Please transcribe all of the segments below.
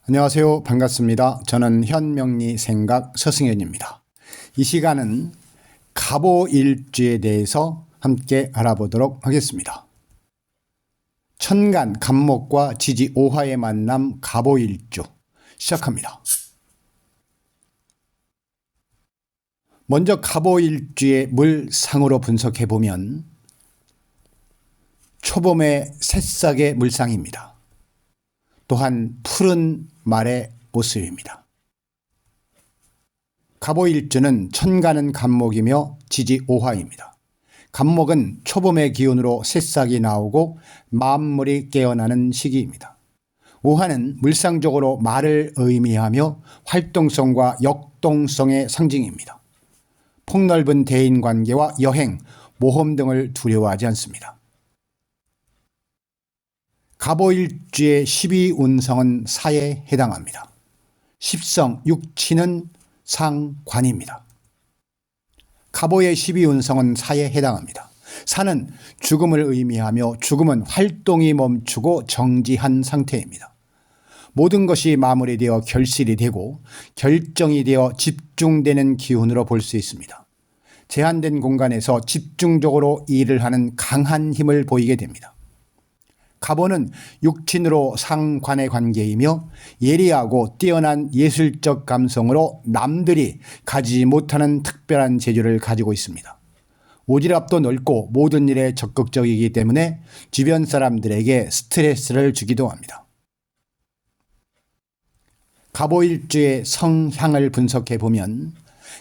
안녕하세요. 반갑습니다. 저는 현명리 생각 서승현입니다. 이 시간은 갑오일주에 대해서 함께 알아보도록 하겠습니다. 천간, 갑목과 지지 오화의 만남 갑오일주 시작합니다. 먼저 갑오일주의 물상으로 분석해보면 초봄의 새싹의 물상입니다. 또한 푸른 말의 모습입니다. 갑오일주는 천간은 갑목이며 지지 오화입니다. 갑목은 초봄의 기운으로 새싹이 나오고 만물이 깨어나는 시기입니다. 오화는 물상적으로 말을 의미하며 활동성과 역동성의 상징입니다. 폭넓은 대인관계와 여행, 모험 등을 두려워하지 않습니다. 갑오일주의 12운성은 사에 해당합니다. 십성, 육치는 상관입니다. 갑오의 12운성은 사에 해당합니다. 사는 죽음을 의미하며 죽음은 활동이 멈추고 정지한 상태입니다. 모든 것이 마무리되어 결실이 되고 결정이 되어 집중되는 기운으로 볼 수 있습니다. 제한된 공간에서 집중적으로 일을 하는 강한 힘을 보이게 됩니다. 갑오는 육친으로 상관의 관계이며 예리하고 뛰어난 예술적 감성으로 남들이 가지지 못하는 특별한 재주를 가지고 있습니다. 오지랖도 넓고 모든 일에 적극적이기 때문에 주변 사람들에게 스트레스를 주기도 합니다. 갑오일주의 성향을 분석해 보면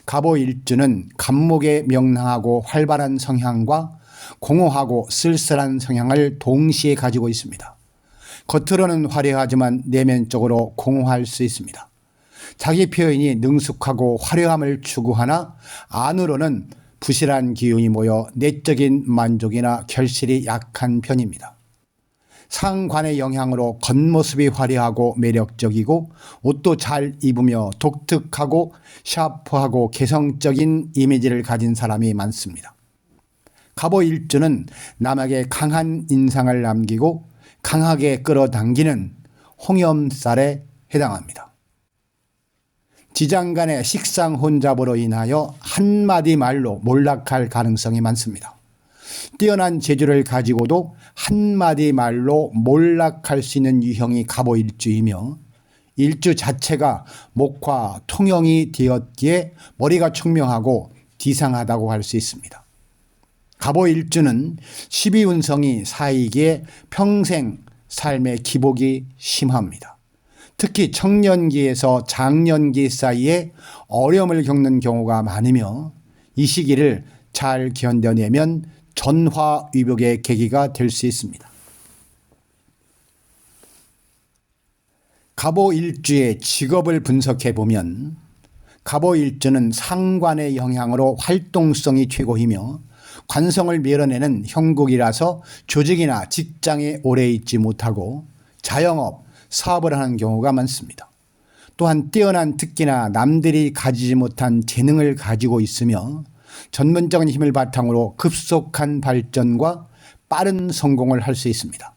갑오일주는 갑목의 명랑하고 활발한 성향과 공허하고 쓸쓸한 성향을 동시에 가지고 있습니다. 겉으로는 화려하지만 내면적으로 공허할 수 있습니다. 자기 표현이 능숙하고 화려함을 추구하나 안으로는 부실한 기운이 모여 내적인 만족이나 결실이 약한 편입니다. 상관의 영향으로 겉모습이 화려하고 매력적이고 옷도 잘 입으며 독특하고 샤프하고 개성적인 이미지를 가진 사람이 많습니다. 갑오일주는 남에게 강한 인상을 남기고 강하게 끌어당기는 홍염살에 해당합니다. 지장간의 식상혼잡으로 인하여 한마디 말로 몰락할 가능성이 많습니다. 뛰어난 재주를 가지고도 한마디 말로 몰락할 수 있는 유형이 갑오일주이며 일주 자체가 목화 통영이 되었기에 머리가 총명하고 디상하다고 할 수 있습니다. 갑오일주는 12운성이 사이기에 평생 삶의 기복이 심합니다. 특히 청년기에서 장년기 사이에 어려움을 겪는 경우가 많으며 이 시기를 잘 견뎌내면 전화위복의 계기가 될 수 있습니다. 갑오일주의 직업을 분석해 보면 갑오일주는 상관의 영향으로 활동성이 최고이며 관성을 밀어내는 형국이라서 조직이나 직장에 오래 있지 못하고 자영업, 사업을 하는 경우가 많습니다. 또한 뛰어난 특기나 남들이 가지지 못한 재능을 가지고 있으며 전문적인 힘을 바탕으로 급속한 발전과 빠른 성공을 할 수 있습니다.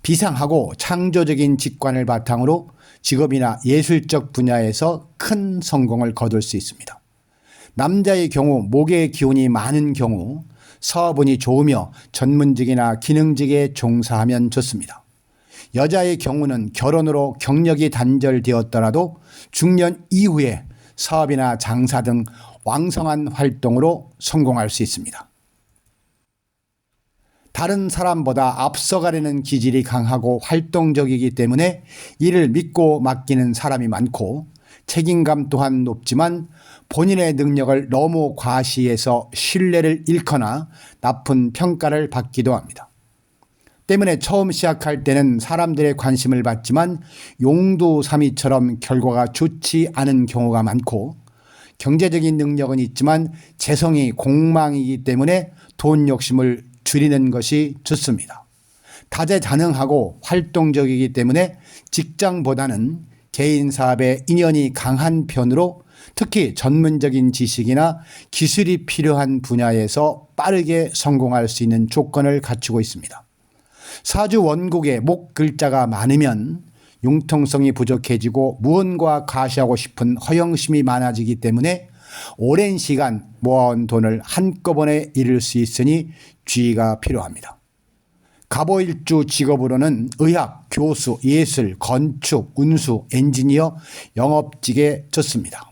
비상하고 창조적인 직관을 바탕으로 직업이나 예술적 분야에서 큰 성공을 거둘 수 있습니다. 남자의 경우 목의 기운이 많은 경우 사업운이 좋으며 전문직이나 기능직에 종사하면 좋습니다. 여자의 경우는 결혼으로 경력이 단절되었더라도 중년 이후에 사업이나 장사 등 왕성한 활동으로 성공할 수 있습니다. 다른 사람보다 앞서가려는 기질이 강하고 활동적이기 때문에 이를 믿고 맡기는 사람이 많고 책임감 또한 높지만 본인의 능력을 너무 과시해서 신뢰를 잃거나 나쁜 평가를 받기도 합니다. 때문에 처음 시작할 때는 사람들의 관심을 받지만 용두사미처럼 결과가 좋지 않은 경우가 많고 경제적인 능력은 있지만 재성이 공망이기 때문에 돈 욕심을 줄이는 것이 좋습니다. 다재다능하고 활동적이기 때문에 직장보다는 개인 사업에 인연이 강한 편으로 특히 전문적인 지식이나 기술이 필요한 분야에서 빠르게 성공할 수 있는 조건을 갖추고 있습니다. 사주 원국에 목 글자가 많으면 융통성이 부족해지고 무언가 과시하고 싶은 허영심이 많아지기 때문에 오랜 시간 모아온 돈을 한꺼번에 잃을 수 있으니 주의가 필요합니다. 갑오일주 직업으로는 의학, 교수, 예술, 건축, 운수, 엔지니어, 영업직에 좋습니다.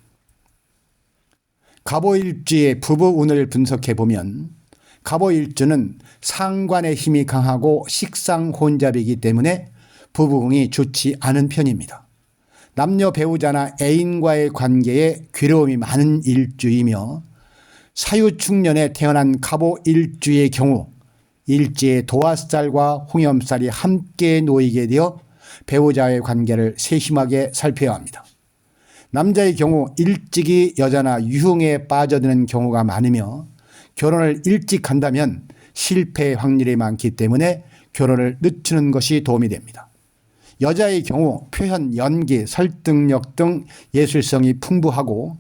갑오일주의 부부 운을 분석해 보면 갑오일주는 상관의 힘이 강하고 식상혼잡이기 때문에 부부궁이 좋지 않은 편입니다. 남녀 배우자나 애인과의 관계에 괴로움이 많은 일주이며 사유축년에 태어난 갑오일주의 경우 일지에 도화살과 홍염살이 함께 놓이게 되어 배우자의 관계를 세심하게 살펴야 합니다. 남자의 경우 일찍이 여자나 유흥에 빠져드는 경우가 많으며 결혼을 일찍 한다면 실패 확률이 많기 때문에 결혼을 늦추는 것이 도움이 됩니다. 여자의 경우 표현, 연기, 설득력 등 예술성이 풍부하고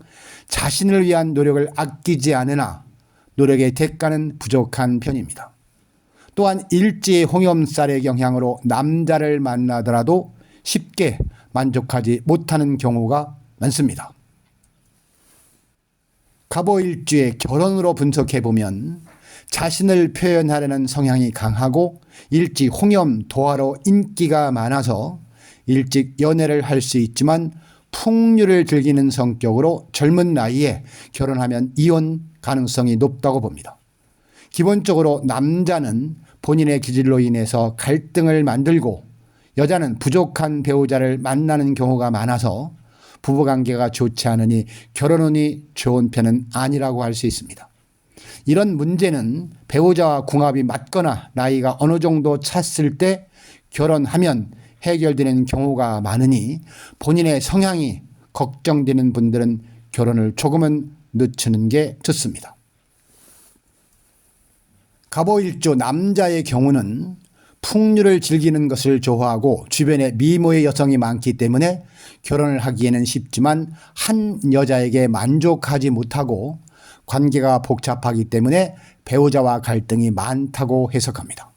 자신을 위한 노력을 아끼지 않으나 노력의 대가는 부족한 편입니다. 또한 일지의 홍염살의 영향으로 남자를 만나더라도 쉽게 만족하지 못하는 경우가 많습니다. 갑오일주의 결혼으로 분석해보면 자신을 표현하려는 성향이 강하고 일지 홍염 도화로 인기가 많아서 일찍 연애를 할 수 있지만 풍류를 즐기는 성격으로 젊은 나이에 결혼하면 이혼 가능성이 높다고 봅니다. 기본적으로 남자는 본인의 기질로 인해서 갈등을 만들고 여자는 부족한 배우자를 만나는 경우가 많아서 부부관계가 좋지 않으니 결혼운이 좋은 편은 아니라고 할 수 있습니다. 이런 문제는 배우자와 궁합이 맞거나 나이가 어느 정도 찼을 때 결혼하면 해결되는 경우가 많으니 본인의 성향이 걱정되는 분들은 결혼을 조금은 늦추는 게 좋습니다. 갑오일주 남자의 경우는 풍류를 즐기는 것을 좋아하고 주변에 미모의 여성이 많기 때문에 결혼을 하기에는 쉽지만 한 여자에게 만족하지 못하고 관계가 복잡하기 때문에 배우자와 갈등이 많다고 해석합니다.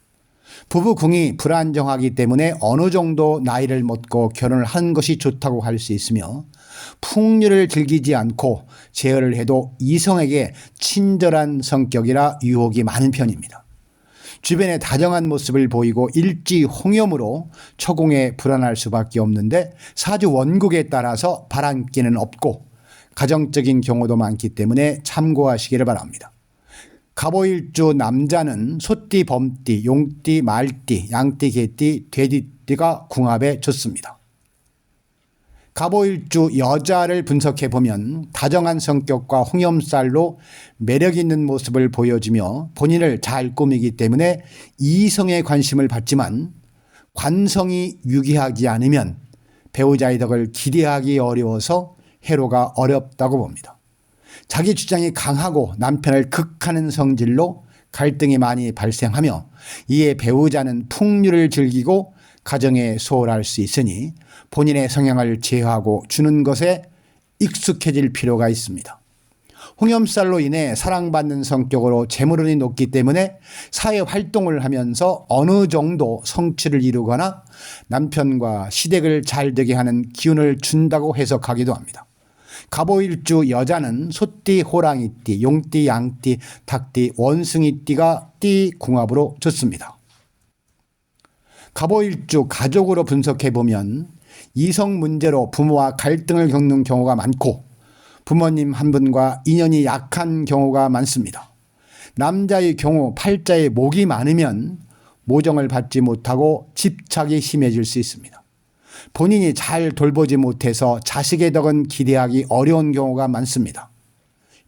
부부궁이 불안정하기 때문에 어느 정도 나이를 먹고 결혼을 하는 것이 좋다고 할 수 있으며 풍류를 즐기지 않고 제어를 해도 이성에게 친절한 성격이라 유혹이 많은 편입니다. 주변에 다정한 모습을 보이고 일지 홍염으로 처공에 불안할 수밖에 없는데 사주 원국에 따라서 바람기는 없고 가정적인 경우도 많기 때문에 참고하시기를 바랍니다. 갑오일주 남자는 소띠, 범띠, 용띠, 말띠, 양띠, 개띠, 돼지띠가 궁합에 좋습니다. 갑오일주 여자를 분석해 보면 다정한 성격과 홍염살로 매력 있는 모습을 보여주며 본인을 잘 꾸미기 때문에 이성의 관심을 받지만 관성이 유기하지 않으면 배우자의 덕을 기대하기 어려워서 해로가 어렵다고 봅니다. 자기 주장이 강하고 남편을 극하는 성질로 갈등이 많이 발생하며 이에 배우자는 풍류를 즐기고 가정에 소홀할 수 있으니 본인의 성향을 제어하고 주는 것에 익숙해질 필요가 있습니다. 홍염살로 인해 사랑받는 성격으로 재물운이 높기 때문에 사회활동을 하면서 어느 정도 성취를 이루거나 남편과 시댁을 잘 되게 하는 기운을 준다고 해석하기도 합니다. 갑오일주 여자는 소띠, 호랑이띠, 용띠, 양띠, 닭띠, 원숭이띠가 띠 궁합으로 좋습니다. 갑오일주 가족으로 분석해보면 이성 문제로 부모와 갈등을 겪는 경우가 많고 부모님 한 분과 인연이 약한 경우가 많습니다. 남자의 경우 팔자에 목이 많으면 모정을 받지 못하고 집착이 심해질 수 있습니다. 본인이 잘 돌보지 못해서 자식의 덕은 기대하기 어려운 경우가 많습니다.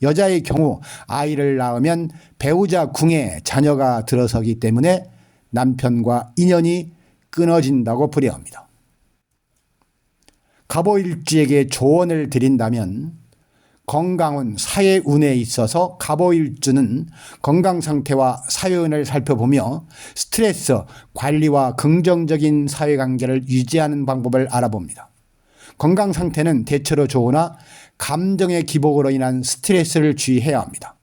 여자의 경우 아이를 낳으면 배우자 궁에 자녀가 들어서기 때문에 남편과 인연이 끊어진다고 불리합니다. 갑오일주에게 조언을 드린다면 건강운, 사회운에 있어서 갑오일주는 건강상태와 사회운을 살펴보며 스트레스 관리와 긍정적인 사회관계를 유지하는 방법을 알아봅니다. 건강상태는 대체로 좋으나 감정의 기복으로 인한 스트레스를 주의해야 합니다.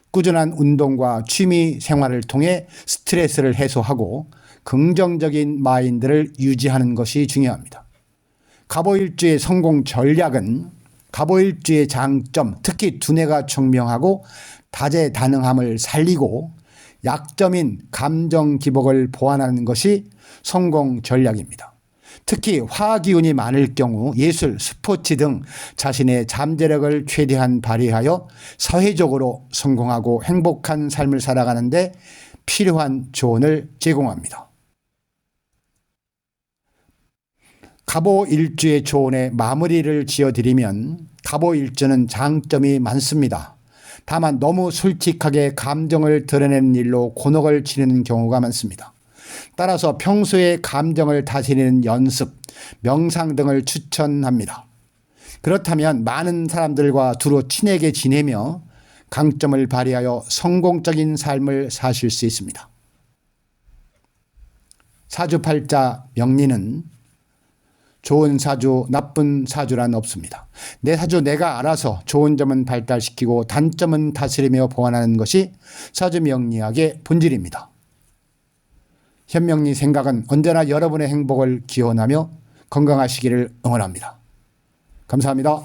꾸준한 운동과 취미 생활을 통해 스트레스를 해소하고 긍정적인 마인드를 유지하는 것이 중요합니다. 갑오일주의 성공 전략은 갑오일주의 장점, 특히 두뇌가 청명하고 다재다능함을 살리고 약점인 감정 기복을 보완하는 것이 성공 전략입니다. 특히 화기운이 많을 경우 예술, 스포츠 등 자신의 잠재력을 최대한 발휘하여 사회적으로 성공하고 행복한 삶을 살아가는 데 필요한 조언을 제공합니다. 갑오일주의 조언에 마무리를 지어드리면 갑오일주는 장점이 많습니다. 다만 너무 솔직하게 감정을 드러내는 일로 곤혹을 치르는 경우가 많습니다. 따라서 평소에 감정을 다스리는 연습, 명상 등을 추천합니다. 그렇다면 많은 사람들과 두루 친하게 지내며 강점을 발휘하여 성공적인 삶을 사실 수 있습니다. 사주팔자 명리는 좋은 사주, 나쁜 사주란 없습니다. 내 사주 내가 알아서 좋은 점은 발달시키고 단점은 다스리며 보완하는 것이 사주 명리학의 본질입니다. 현명리 생각은 언제나 여러분의 행복을 기원하며 건강하시기를 응원합니다. 감사합니다.